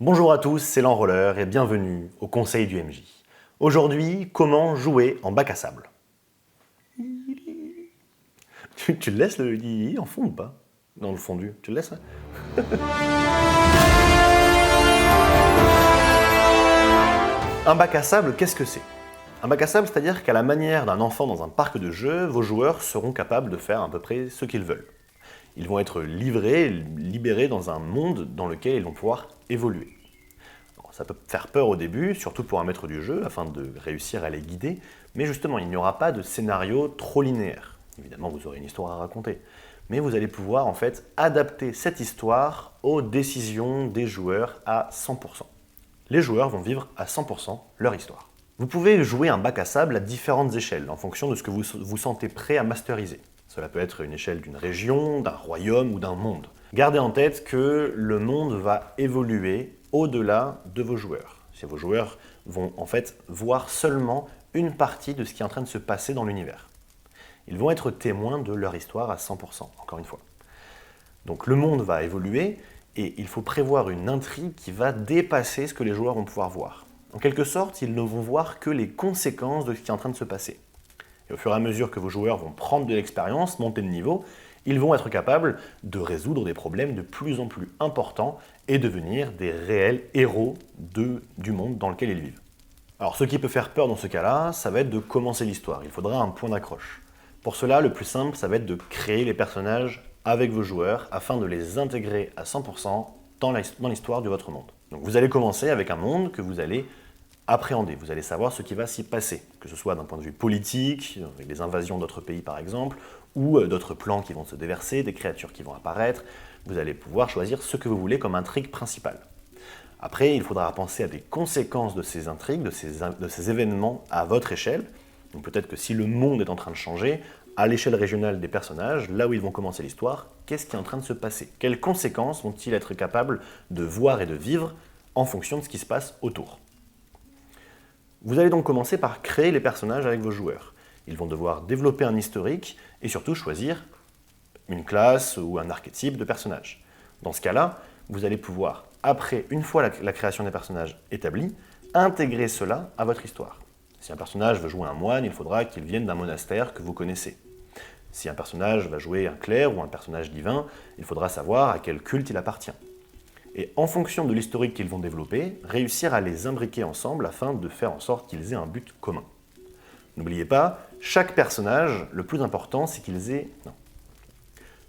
Bonjour à tous, c'est l'Enrolleur et bienvenue au conseil du MJ. Aujourd'hui, comment jouer en bac à sable? Tu le laisses le i en fond ou pas? Dans le fondu, tu le laisses là? Un bac à sable, qu'est-ce que c'est? Un bac à sable, c'est-à-dire qu'à la manière d'un enfant dans un parc de jeux, vos joueurs seront capables de faire à peu près ce qu'ils veulent. Ils vont être livrés, libérés dans un monde dans lequel ils vont pouvoir évoluer. Alors, ça peut faire peur au début, surtout pour un maître du jeu, afin de réussir à les guider, mais justement, il n'y aura pas de scénario trop linéaire. Évidemment, vous aurez une histoire à raconter, mais vous allez pouvoir en fait adapter cette histoire aux décisions des joueurs à 100%. Les joueurs vont vivre à 100% leur histoire. Vous pouvez jouer un bac à sable à différentes échelles, en fonction de ce que vous vous sentez prêt à masteriser. Cela peut être une échelle d'une région, d'un royaume ou d'un monde. Gardez en tête que le monde va évoluer au-delà de vos joueurs. Vos joueurs vont en fait voir seulement une partie de ce qui est en train de se passer dans l'univers. Ils vont être témoins de leur histoire à 100%, encore une fois. Donc le monde va évoluer et il faut prévoir une intrigue qui va dépasser ce que les joueurs vont pouvoir voir. En quelque sorte, ils ne vont voir que les conséquences de ce qui est en train de se passer. Et au fur et à mesure que vos joueurs vont prendre de l'expérience, monter de niveau, ils vont être capables de résoudre des problèmes de plus en plus importants et devenir des réels héros du monde dans lequel ils vivent. Alors ce qui peut faire peur dans ce cas-là, ça va être de commencer l'histoire. Il faudra un point d'accroche. Pour cela, le plus simple, ça va être de créer les personnages avec vos joueurs afin de les intégrer à 100% dans l'histoire de votre monde. Donc vous allez commencer avec un monde que vous allez appréhender, vous allez savoir ce qui va s'y passer, que ce soit d'un point de vue politique, avec les invasions d'autres pays par exemple, ou d'autres plans qui vont se déverser, des créatures qui vont apparaître. Vous allez pouvoir choisir ce que vous voulez comme intrigue principale. Après, il faudra penser à des conséquences de ces intrigues, de ces événements à votre échelle. Donc peut-être que si le monde est en train de changer, à l'échelle régionale des personnages, là où ils vont commencer l'histoire, qu'est-ce qui est en train de se passer? Quelles conséquences vont-ils être capables de voir et de vivre en fonction de ce qui se passe autour? Vous allez donc commencer par créer les personnages avec vos joueurs. Ils vont devoir développer un historique et surtout choisir une classe ou un archétype de personnage. Dans ce cas-là, vous allez pouvoir, après, une fois la création des personnages établie, intégrer cela à votre histoire. Si un personnage veut jouer un moine, il faudra qu'il vienne d'un monastère que vous connaissez. Si un personnage va jouer un clerc ou un personnage divin, il faudra savoir à quel culte il appartient. Et en fonction de l'historique qu'ils vont développer, réussir à les imbriquer ensemble afin de faire en sorte qu'ils aient un but commun. N'oubliez pas, chaque personnage, le plus important, c'est qu'ils aient... Non.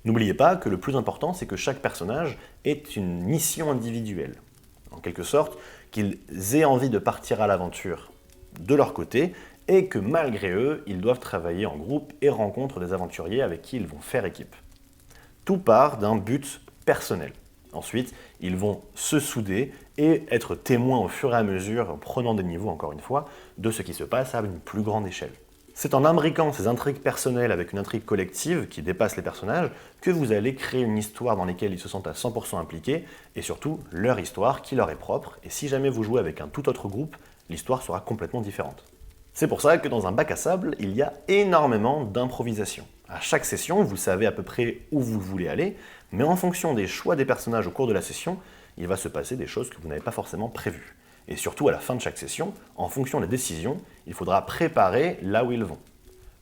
N'oubliez pas que le plus important, c'est que chaque personnage ait une mission individuelle. En quelque sorte, qu'ils aient envie de partir à l'aventure de leur côté, et que malgré eux, ils doivent travailler en groupe et rencontrent des aventuriers avec qui ils vont faire équipe. Tout part d'un but personnel. Ensuite, ils vont se souder et être témoins au fur et à mesure, en prenant des niveaux encore une fois, de ce qui se passe à une plus grande échelle. C'est en imbriquant ces intrigues personnelles avec une intrigue collective qui dépasse les personnages que vous allez créer une histoire dans laquelle ils se sentent à 100% impliqués et surtout leur histoire qui leur est propre. Et si jamais vous jouez avec un tout autre groupe, l'histoire sera complètement différente. C'est pour ça que dans un bac à sable, il y a énormément d'improvisation. À chaque session, vous savez à peu près où vous voulez aller, mais en fonction des choix des personnages au cours de la session, il va se passer des choses que vous n'avez pas forcément prévues. Et surtout, à la fin de chaque session, en fonction des décisions, il faudra préparer là où ils vont.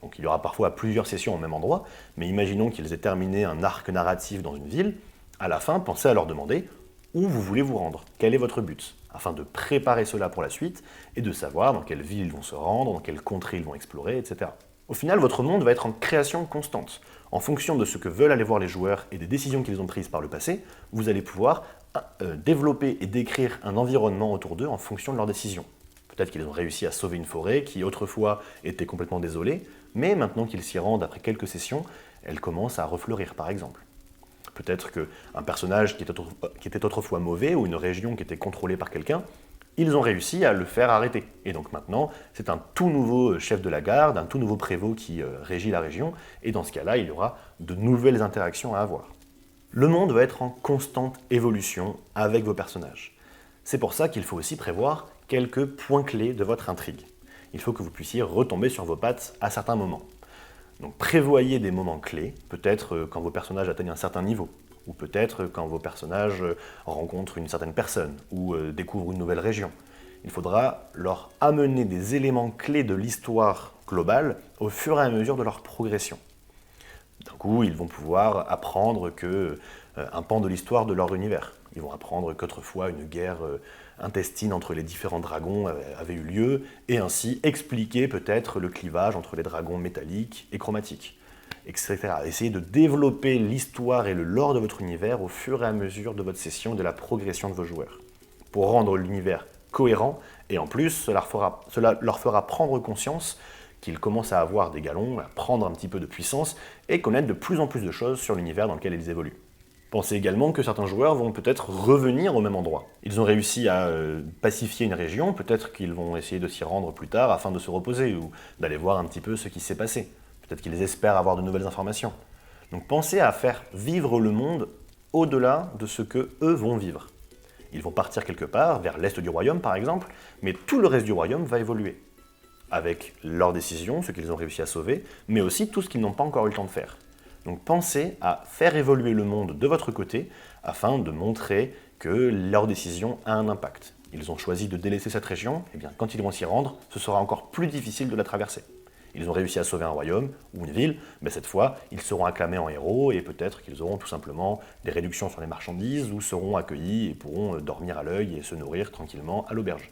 Donc il y aura parfois plusieurs sessions au même endroit, mais imaginons qu'ils aient terminé un arc narratif dans une ville, à la fin, pensez à leur demander où vous voulez vous rendre, quel est votre but, afin de préparer cela pour la suite et de savoir dans quelle ville ils vont se rendre, dans quelle contrée ils vont explorer, etc. Au final, votre monde va être en création constante. En fonction de ce que veulent aller voir les joueurs et des décisions qu'ils ont prises par le passé, vous allez pouvoir développer et décrire un environnement autour d'eux en fonction de leurs décisions. Peut-être qu'ils ont réussi à sauver une forêt qui autrefois était complètement désolée, mais maintenant qu'ils s'y rendent après quelques sessions, elle commence à refleurir par exemple. Peut-être qu'un personnage qui était autrefois mauvais ou une région qui était contrôlée par quelqu'un, ils ont réussi à le faire arrêter. Et donc maintenant, c'est un tout nouveau chef de la garde, un tout nouveau prévôt qui régit la région, et dans ce cas-là, il y aura de nouvelles interactions à avoir. Le monde va être en constante évolution avec vos personnages. C'est pour ça qu'il faut aussi prévoir quelques points clés de votre intrigue. Il faut que vous puissiez retomber sur vos pattes à certains moments. Donc prévoyez des moments clés, peut-être quand vos personnages atteignent un certain niveau, ou peut-être quand vos personnages rencontrent une certaine personne, ou découvrent une nouvelle région. Il faudra leur amener des éléments clés de l'histoire globale au fur et à mesure de leur progression. D'un coup, ils vont pouvoir apprendre un pan de l'histoire de leur univers. Ils vont apprendre qu'autrefois une guerre intestine entre les différents dragons avait eu lieu, et ainsi expliquer peut-être le clivage entre les dragons métalliques et chromatiques, etc. Essayez de développer l'histoire et le lore de votre univers au fur et à mesure de votre session et de la progression de vos joueurs, pour rendre l'univers cohérent, et en plus, cela leur fera prendre conscience qu'ils commencent à avoir des galons, à prendre un petit peu de puissance, et connaître de plus en plus de choses sur l'univers dans lequel ils évoluent. Pensez également que certains joueurs vont peut-être revenir au même endroit. Ils ont réussi à pacifier une région, peut-être qu'ils vont essayer de s'y rendre plus tard afin de se reposer, ou d'aller voir un petit peu ce qui s'est passé. Peut-être qu'ils espèrent avoir de nouvelles informations. Donc pensez à faire vivre le monde au-delà de ce que eux vont vivre. Ils vont partir quelque part, vers l'est du royaume par exemple, mais tout le reste du royaume va évoluer, avec leurs décisions, ce qu'ils ont réussi à sauver, mais aussi tout ce qu'ils n'ont pas encore eu le temps de faire. Donc pensez à faire évoluer le monde de votre côté, afin de montrer que leur décision a un impact. Ils ont choisi de délaisser cette région, et bien quand ils vont s'y rendre, ce sera encore plus difficile de la traverser. Ils ont réussi à sauver un royaume ou une ville, mais cette fois, ils seront acclamés en héros et peut-être qu'ils auront tout simplement des réductions sur les marchandises ou seront accueillis et pourront dormir à l'œil et se nourrir tranquillement à l'auberge.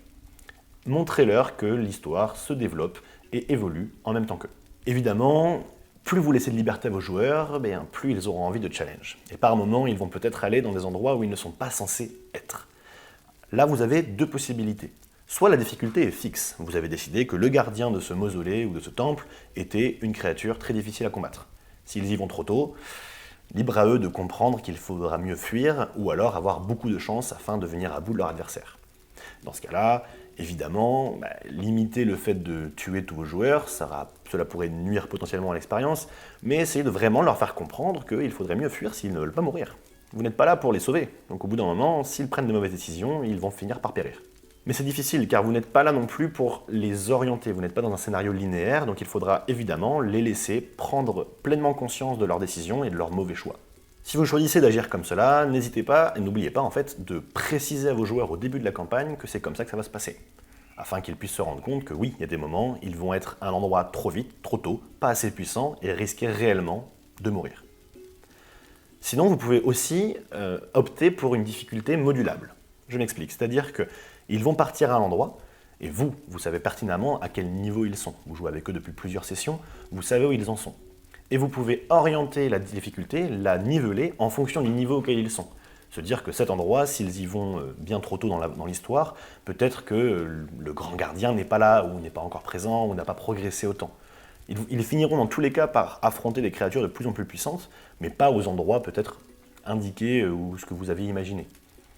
Montrez-leur que l'histoire se développe et évolue en même temps qu'eux. Évidemment, plus vous laissez de liberté à vos joueurs, plus ils auront envie de challenge. Et par moments, ils vont peut-être aller dans des endroits où ils ne sont pas censés être. Là, vous avez deux possibilités. Soit la difficulté est fixe, vous avez décidé que le gardien de ce mausolée ou de ce temple était une créature très difficile à combattre. S'ils y vont trop tôt, libre à eux de comprendre qu'il faudra mieux fuir ou alors avoir beaucoup de chance afin de venir à bout de leur adversaire. Dans ce cas-là, évidemment, limiter le fait de tuer tous vos joueurs, cela pourrait nuire potentiellement à l'expérience, mais essayez de vraiment leur faire comprendre qu'il faudrait mieux fuir s'ils ne veulent pas mourir. Vous n'êtes pas là pour les sauver, donc au bout d'un moment, s'ils prennent de mauvaises décisions, ils vont finir par périr. Mais c'est difficile, car vous n'êtes pas là non plus pour les orienter, vous n'êtes pas dans un scénario linéaire, donc il faudra évidemment les laisser prendre pleinement conscience de leurs décisions et de leurs mauvais choix. Si vous choisissez d'agir comme cela, n'hésitez pas, et n'oubliez pas en fait, de préciser à vos joueurs au début de la campagne que c'est comme ça que ça va se passer, afin qu'ils puissent se rendre compte que oui, il y a des moments, ils vont être à un endroit trop vite, trop tôt, pas assez puissant, et risquer réellement de mourir. Sinon, vous pouvez aussi opter pour une difficulté modulable. Je m'explique, c'est-à-dire qu'ils vont partir à un endroit, et vous savez pertinemment à quel niveau ils sont. Vous jouez avec eux depuis plusieurs sessions, vous savez où ils en sont. Et vous pouvez orienter la difficulté, la niveler en fonction du niveau auquel ils sont. Se dire que cet endroit, s'ils y vont bien trop tôt dans l'histoire, peut-être que le grand gardien n'est pas là, ou n'est pas encore présent, ou n'a pas progressé autant. Ils finiront dans tous les cas par affronter des créatures de plus en plus puissantes, mais pas aux endroits peut-être indiqués ou ce que vous aviez imaginé.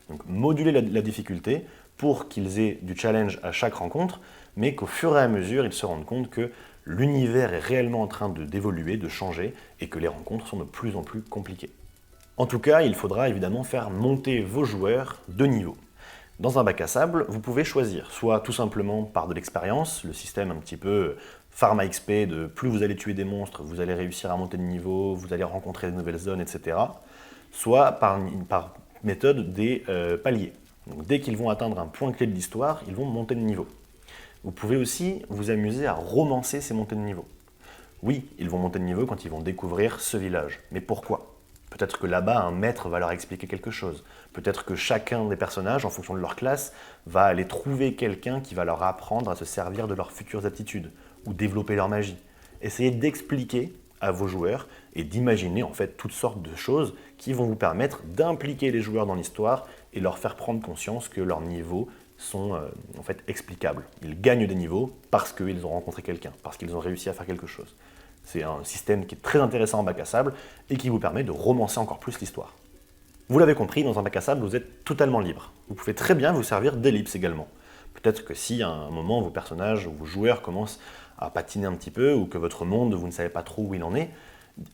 Donc moduler la difficulté pour qu'ils aient du challenge à chaque rencontre, mais qu'au fur et à mesure, ils se rendent compte que l'univers est réellement en train d'évoluer, de changer, et que les rencontres sont de plus en plus compliquées. En tout cas, il faudra évidemment faire monter vos joueurs de niveau. Dans un bac à sable, vous pouvez choisir, soit tout simplement par de l'expérience, le système un petit peu pharma XP, de plus vous allez tuer des monstres, vous allez réussir à monter de niveau, vous allez rencontrer de nouvelles zones, etc. Soit par méthode des paliers. Donc, dès qu'ils vont atteindre un point clé de l'histoire, ils vont monter de niveau. Vous pouvez aussi vous amuser à romancer ces montées de niveau. Oui, ils vont monter de niveau quand ils vont découvrir ce village. Mais pourquoi ? Peut-être que là-bas, un maître va leur expliquer quelque chose. Peut-être que chacun des personnages, en fonction de leur classe, va aller trouver quelqu'un qui va leur apprendre à se servir de leurs futures aptitudes ou développer leur magie. Essayez d'expliquer à vos joueurs et d'imaginer en fait toutes sortes de choses qui vont vous permettre d'impliquer les joueurs dans l'histoire et leur faire prendre conscience que leurs niveaux sont en fait explicables. Ils gagnent des niveaux parce qu'ils ont rencontré quelqu'un, parce qu'ils ont réussi à faire quelque chose. C'est un système qui est très intéressant en bac à sable et qui vous permet de romancer encore plus l'histoire. Vous l'avez compris, dans un bac à sable, vous êtes totalement libre. Vous pouvez très bien vous servir d'ellipse également. Peut-être que si à un moment vos personnages ou vos joueurs commencent à patiner un petit peu ou que votre monde, vous ne savez pas trop où il en est,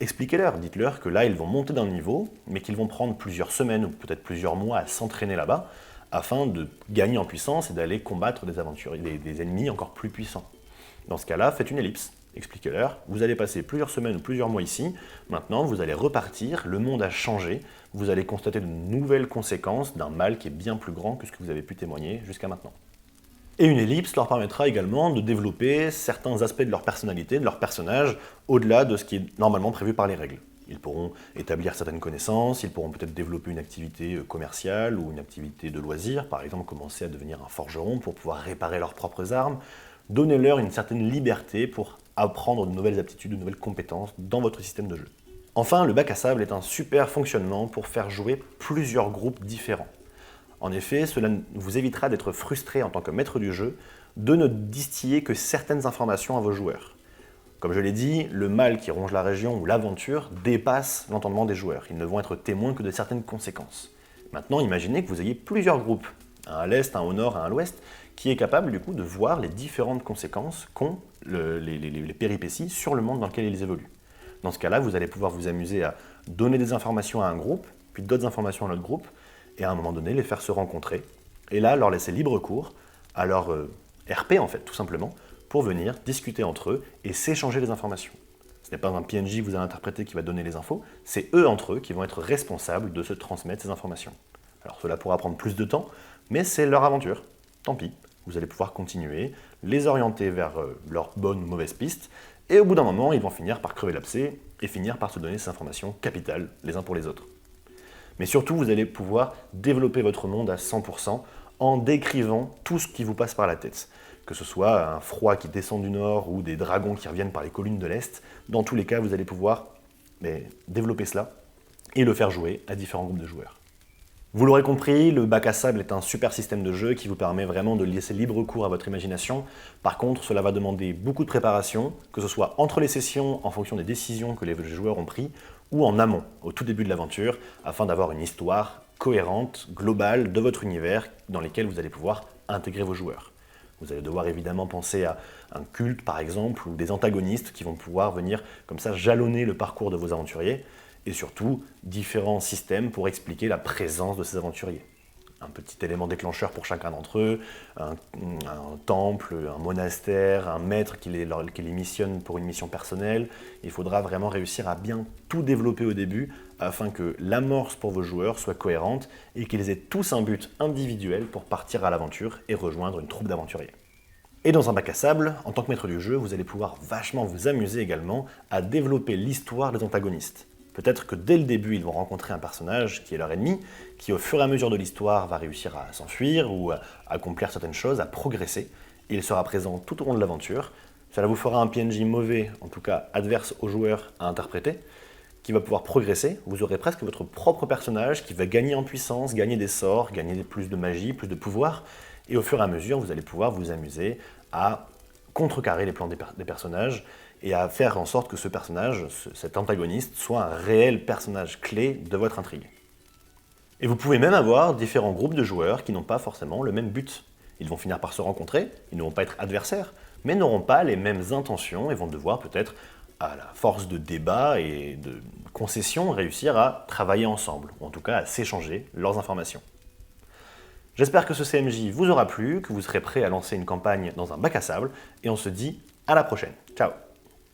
expliquez-leur, dites-leur que là ils vont monter d'un niveau, mais qu'ils vont prendre plusieurs semaines ou peut-être plusieurs mois à s'entraîner là-bas afin de gagner en puissance et d'aller combattre des ennemis encore plus puissants. Dans ce cas-là, faites une ellipse expliquez-leur, vous allez passer plusieurs semaines ou plusieurs mois ici, maintenant vous allez repartir, le monde a changé, vous allez constater de nouvelles conséquences d'un mal qui est bien plus grand que ce que vous avez pu témoigner jusqu'à maintenant. Et une ellipse leur permettra également de développer certains aspects de leur personnalité, de leur personnage, au-delà de ce qui est normalement prévu par les règles. Ils pourront établir certaines connaissances, ils pourront peut-être développer une activité commerciale ou une activité de loisir, par exemple commencer à devenir un forgeron pour pouvoir réparer leurs propres armes. Donnez-leur une certaine liberté pour apprendre de nouvelles aptitudes, de nouvelles compétences dans votre système de jeu. Enfin, le bac à sable est un super fonctionnement pour faire jouer plusieurs groupes différents. En effet, cela vous évitera d'être frustré en tant que maître du jeu, de ne distiller que certaines informations à vos joueurs. Comme je l'ai dit, le mal qui ronge la région ou l'aventure dépasse l'entendement des joueurs. Ils ne vont être témoins que de certaines conséquences. Maintenant, imaginez que vous ayez plusieurs groupes, un à l'est, un au nord, un à l'ouest, qui est capable du coup de voir les différentes conséquences qu'ont les péripéties sur le monde dans lequel ils évoluent. Dans ce cas-là, vous allez pouvoir vous amuser à donner des informations à un groupe, puis d'autres informations à l'autre groupe, et à un moment donné, les faire se rencontrer, et là, leur laisser libre cours à leur RP, en fait, tout simplement, pour venir discuter entre eux et s'échanger les informations. Ce n'est pas un PNJ que vous allez interpréter qui va donner les infos, c'est eux entre eux qui vont être responsables de se transmettre ces informations. Alors cela pourra prendre plus de temps, mais c'est leur aventure. Tant pis, vous allez pouvoir continuer, les orienter vers leur bonne ou mauvaise piste, et au bout d'un moment, ils vont finir par crever l'abcès et finir par se donner ces informations capitales les uns pour les autres. Mais surtout, vous allez pouvoir développer votre monde à 100% en décrivant tout ce qui vous passe par la tête. Que ce soit un froid qui descend du nord ou des dragons qui reviennent par les collines de l'est, dans tous les cas, vous allez pouvoir développer cela et le faire jouer à différents groupes de joueurs. Vous l'aurez compris, le bac à sable est un super système de jeu qui vous permet vraiment de laisser libre cours à votre imagination. Par contre, cela va demander beaucoup de préparation, que ce soit entre les sessions en fonction des décisions que les joueurs ont prises, ou en amont, au tout début de l'aventure, afin d'avoir une histoire cohérente, globale de votre univers dans lequel vous allez pouvoir intégrer vos joueurs. Vous allez devoir évidemment penser à un culte par exemple, ou des antagonistes qui vont pouvoir venir comme ça jalonner le parcours de vos aventuriers, et surtout différents systèmes pour expliquer la présence de ces aventuriers. Un petit élément déclencheur pour chacun d'entre eux, un temple, un monastère, un maître qui les missionne pour une mission personnelle. Il faudra vraiment réussir à bien tout développer au début afin que l'amorce pour vos joueurs soit cohérente et qu'ils aient tous un but individuel pour partir à l'aventure et rejoindre une troupe d'aventuriers. Et dans un bac à sable, en tant que maître du jeu, vous allez pouvoir vachement vous amuser également à développer l'histoire des antagonistes. Peut-être que dès le début, ils vont rencontrer un personnage qui est leur ennemi, qui au fur et à mesure de l'histoire va réussir à s'enfuir ou à accomplir certaines choses, à progresser. Il sera présent tout au long de l'aventure. Cela vous fera un PNJ mauvais, en tout cas adverse aux joueurs à interpréter, qui va pouvoir progresser. Vous aurez presque votre propre personnage qui va gagner en puissance, gagner des sorts, gagner plus de magie, plus de pouvoir. Et au fur et à mesure, vous allez pouvoir vous amuser à contrecarrer les plans des personnages et à faire en sorte que ce personnage, cet antagoniste, soit un réel personnage clé de votre intrigue. Et vous pouvez même avoir différents groupes de joueurs qui n'ont pas forcément le même but. Ils vont finir par se rencontrer, ils ne vont pas être adversaires, mais n'auront pas les mêmes intentions et vont devoir peut-être, à la force de débat et de concession, réussir à travailler ensemble, ou en tout cas à s'échanger leurs informations. J'espère que ce CMJ vous aura plu, que vous serez prêt à lancer une campagne dans un bac à sable, et on se dit à la prochaine. Ciao!